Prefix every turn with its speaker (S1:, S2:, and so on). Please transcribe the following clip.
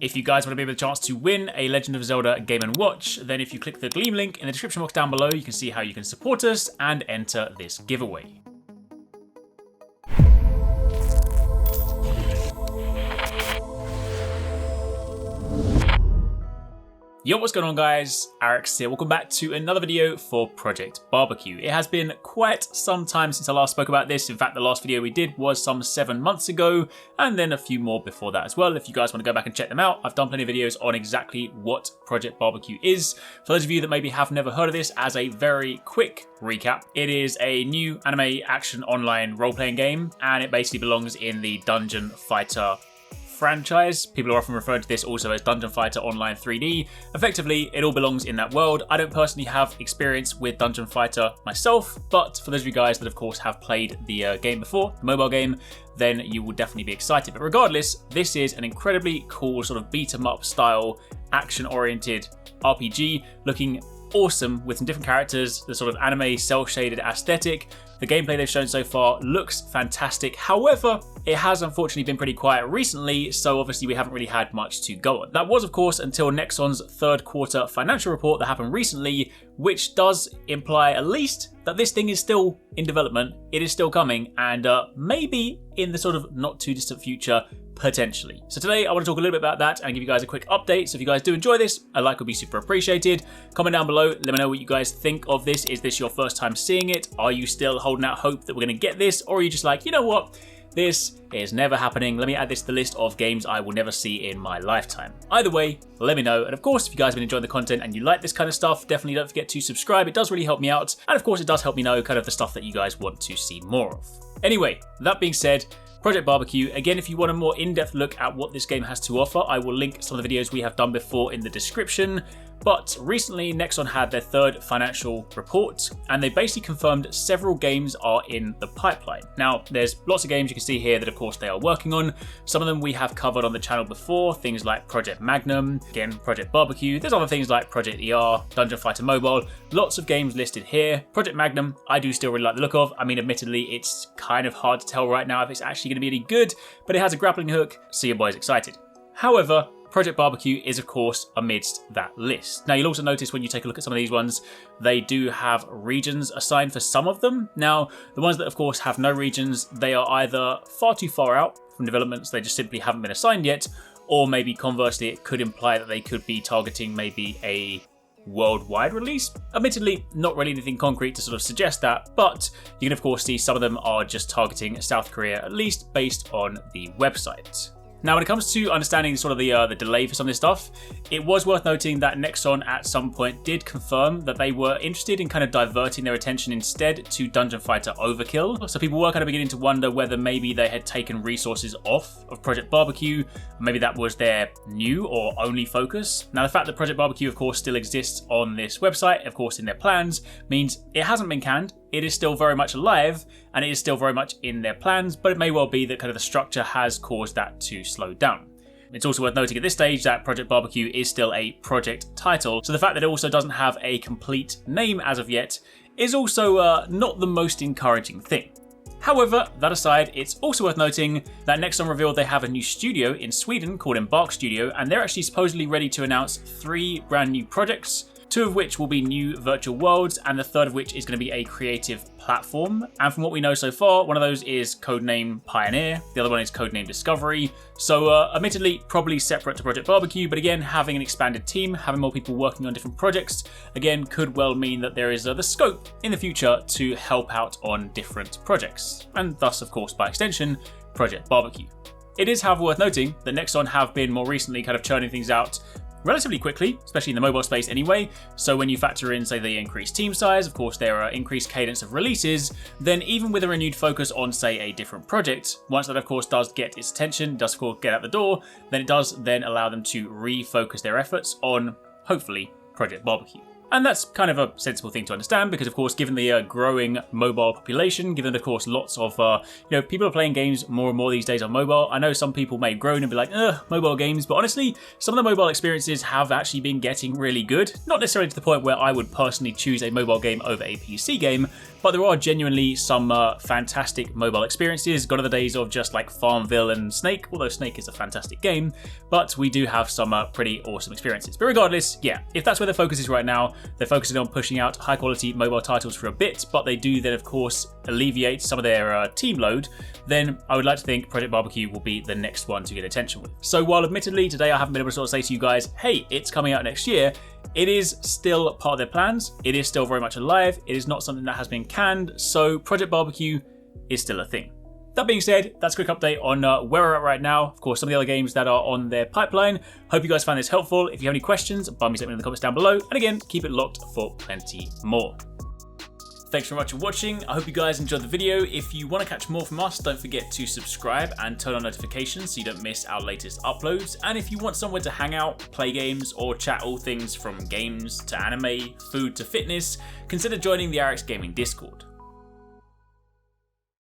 S1: If you guys want to be able a chance to win a Legend of Zelda Game & Watch, then if you click the Gleam link in the description box down below, you can see how you can support us and enter this giveaway. Yo, what's going on guys? HyperX here. Welcome back to another video for Project BBQ. It has been quite some time since I last spoke about this. In fact, the last video we did was some 7 months ago, and then a few more before that as well. If you guys want to go back and check them out, I've done plenty of videos on exactly what Project BBQ is. For those of you that maybe have never heard of this, as a very quick recap, it is a new anime action online role-playing game, and it basically belongs in the Dungeon Fighter franchise. People are often referring to this also as Dungeon Fighter Online 3D. Effectively, it all belongs in that world. I don't personally have experience with Dungeon Fighter myself, but for those of you guys that of course have played the game before, the mobile game, then you will definitely be excited. But regardless, this is an incredibly cool sort of beat 'em up style, action-oriented RPG, looking awesome with some different characters, the sort of anime cel-shaded aesthetic. The gameplay they've shown so far looks fantastic. However, it has unfortunately been pretty quiet recently, so obviously we haven't really had much to go on. That was, of course, until Nexon's third quarter financial report that happened recently, which does imply at least that this thing is still in development, it is still coming, and maybe in the sort of not too distant future, potentially. So today I want to talk a little bit about that and give you guys a quick update. So if you guys do enjoy this, a like would be super appreciated. Comment down below, let me know what you guys think of this. Is this your first time seeing it? Are you still holding out hope that we're going to get this? Or are you just like, you know what? This is never happening. Let me add this to the list of games I will never see in my lifetime. Either way, let me know. And of course, if you guys have been enjoying the content and you like this kind of stuff, definitely don't forget to subscribe. It does really help me out. And of course, it does help me know kind of the stuff that you guys want to see more of. Anyway, that being said, Project BBQ, again, if you want a more in-depth look at what this game has to offer, I will link some of the videos we have done before in the description. But recently, Nexon had their third financial report, and they basically confirmed several games are in the pipeline. Now, there's lots of games you can see here that, of course, they are working on. Some of them we have covered on the channel before, things like Project Magnum, again, Project BBQ. There's other things like Project ER, Dungeon Fighter Mobile, lots of games listed here. Project Magnum, I do still really like the look of. I mean, admittedly, it's kind of hard to tell right now if it's actually going to be any good, but it has a grappling hook, so your boy's excited. However, Project BBQ is, of course, amidst that list. Now, you'll also notice when you take a look at some of these ones, they do have regions assigned for some of them. Now, the ones that, of course, have no regions, they are either far too far out from developments, they just simply haven't been assigned yet, or maybe conversely, it could imply that they could be targeting maybe a worldwide release. Admittedly, not really anything concrete to sort of suggest that, but you can, of course, see some of them are just targeting South Korea, at least based on the website. Now, when it comes to understanding sort of the delay for some of this stuff, it was worth noting that Nexon at some point did confirm that they were interested in kind of diverting their attention instead to Dungeon Fighter Overkill. So people were kind of beginning to wonder whether maybe they had taken resources off of Project BBQ, maybe that was their new or only focus. Now, the fact that Project BBQ, of course, still exists on this website, of course, in their plans, means it hasn't been canned. It is still very much alive, and it is still very much in their plans, but it may well be that kind of the structure has caused that to slow down. It's also worth noting at this stage that Project BBQ is still a project title, so the fact that it also doesn't have a complete name as of yet is also not the most encouraging thing. However, that aside, it's also worth noting that Nexon revealed they have a new studio in Sweden called Embark Studio, and they're actually supposedly ready to announce 3 brand new projects, 2 of which will be new virtual worlds, and the 3rd of which is going to be a creative platform. And from what we know so far, one of those is codename Pioneer, the other one is codename Discovery. So admittedly, probably separate to Project BBQ, but again, having an expanded team, having more people working on different projects, again, could well mean that there is the scope in the future to help out on different projects, and thus, of course, by extension, Project BBQ. It is, however, worth noting that Nexon have been more recently kind of churning things out relatively quickly, especially in the mobile space anyway. So when you factor in, say, the increased team size, of course, there are increased cadence of releases, then even with a renewed focus on, say, a different project, once that, of course, does get its attention, does, of course, get out the door, then it does then allow them to refocus their efforts on, hopefully, Project BBQ. And that's kind of a sensible thing to understand because, of course, given the growing mobile population, given, of course, lots of, people are playing games more and more these days on mobile. I know some people may groan and be like, mobile games, but honestly, some of the mobile experiences have actually been getting really good. Not necessarily to the point where I would personally choose a mobile game over a PC game, but there are genuinely some fantastic mobile experiences. Gone are the days of just like Farmville and Snake, although Snake is a fantastic game, but we do have some pretty awesome experiences. But regardless, yeah, if that's where the focus is right now, they're focusing on pushing out high quality mobile titles for a bit, but they do then of course alleviate some of their team load, then I would like to think Project BBQ will be the next one to get attention with. So while admittedly today I haven't been able to sort of say to you guys, hey, it's coming out next year, it is still part of their plans. It is still very much alive. It is not something that has been canned. So Project BBQ is still a thing. That being said, that's a quick update on where we're at right now. Of course, some of the other games that are on their pipeline. Hope you guys found this helpful. If you have any questions, bum me something in the comments down below. And again, keep it locked for plenty more. Thanks very much for watching. I hope you guys enjoyed the video. If you want to catch more from us, don't forget to subscribe and turn on notifications so you don't miss our latest uploads. And if you want somewhere to hang out, play games, or chat all things from games to anime, food to fitness, consider joining the HyperX Gaming Discord.